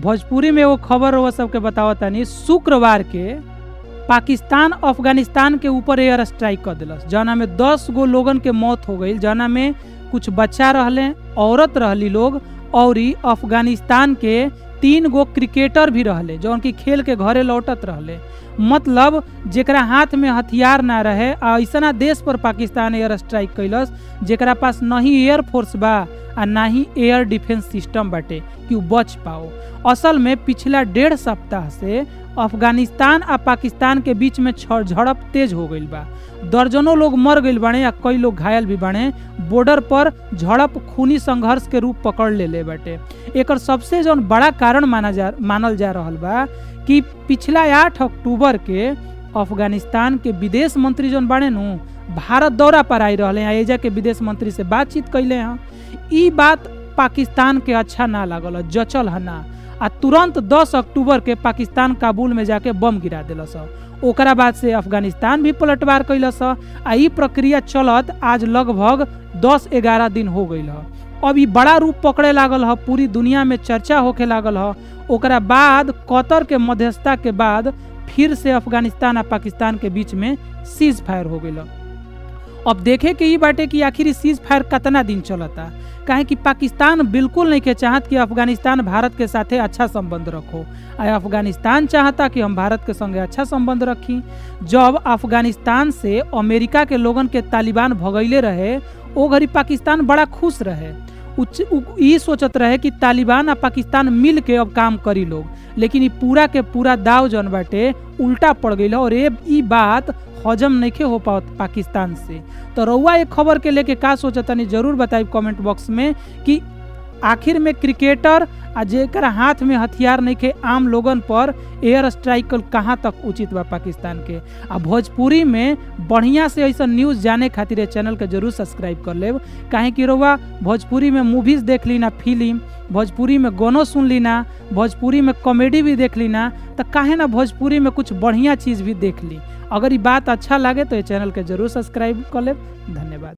भोजपुरी में वो खबर वो सबके बतावतानी। शुक्रवार के पाकिस्तान अफगानिस्तान के ऊपर एयर स्ट्राइक कर दिलस, जना में 10 गो लोगन के मौत हो गई, जना में कुछ बच्चा रहले, औरत रहली लोग, और अफगानिस्तान के 3 गो क्रिकेटर भी रहले जो उनकी खेल के घरे लौटत रहले। मतलब जेकरा हाथ में हथियार ना रहे, ऐसा देश पर पाकिस्तान एयर स्ट्राइक कैलस जेकरा पास न ही एयर फोर्स बा आ ना ही एयर डिफेंस सिस्टम बाटे कि वो बच पाओ। असल में पिछला 1.5 सप्ताह से अफगानिस्तान आ पाकिस्तान के बीच में झड़प तेज हो गई बा। दर्जनों लोग मर गई बाड़े आ कई लोग घायल भी बाड़े। बॉर्डर पर झड़प खूनी संघर्ष के रूप पकड़ ले बाटे। एकर सबसे जो बड़ा कारण मानल जा रहल बा कि पिछला 8 अक्टूबर के अफगानिस्तान के विदेश मंत्री जौन बाड़े नु भारत दौरा पर आई रहले हैं, एजा के विदेश मंत्री से बातचीत कैले हैं। ई बात पाकिस्तान के अच्छा ना लागल, जचल है ना, आ तुरंत 10 अक्टूबर के पाकिस्तान काबुल में जाके बम गिरा दिलस। ओकरा बाद से अफगानिस्तान भी पलटवार कैलस आ ई प्रक्रिया चलत आज लगभग 10-11 दिन हो गई है। अब ई बड़ा रूप पकड़े लागल है, पूरी दुनिया में चर्चा होके लागल है। ओकरा बाद कतर के मध्यस्थता के बाद फिर से अफगानिस्तान आ पाकिस्तान के बीच में सीज फायर हो गई। अब देखे के ई बाटे कि आखिर सीज फायर कितना दिन चलता, काहे कि पाकिस्तान बिल्कुल नहीं के चाहत कि अफगानिस्तान भारत के साथे अच्छा संबंध रखो, आ अफगानिस्तान चाहता कि हम भारत के संगे अच्छा संबंध रखी। जब अफगानिस्तान से अमेरिका के लोगन के तालिबान भगैले रहे, ओ घड़ी पाकिस्तान बड़ा खुश रहे, ई सोचत रहे कि तालिबान आ पाकिस्तान मिल के अब काम करी लोग। लेकिन ई पूरा के पूरा दाव जन बाटे उल्टा पड़ गई और ई बात हजम नहीं हो पाओ पाकिस्तान से। तो रउआ एक खबर के लेके का सोचतानी जरूर बताइब कमेंट बॉक्स में कि आखिर में क्रिकेटर आ जेकर हाथ में हथियार नहीं के आम लोगन पर एयर स्ट्राइक कहाँ तक उचित बा पाकिस्तान के। आ भोजपुरी में बढ़िया से ऐसा न्यूज़ जाने खातिर चैनल के जरूर सब्सक्राइब कर लेब, काहे कि रउआ भोजपुरी में मूवीज़ देख ली ना, फिल्म भोजपुरी में गानों सुन ली ना, भोजपुरी में कॉमेडी भी देख ली ना, तो काहे ना भोजपुरी में कुछ बढ़िया चीज़ भी देख ली। अगर ये बात अच्छा लगे तो ये चैनल के जरूर सब्सक्राइब कर लेब। धन्यवाद।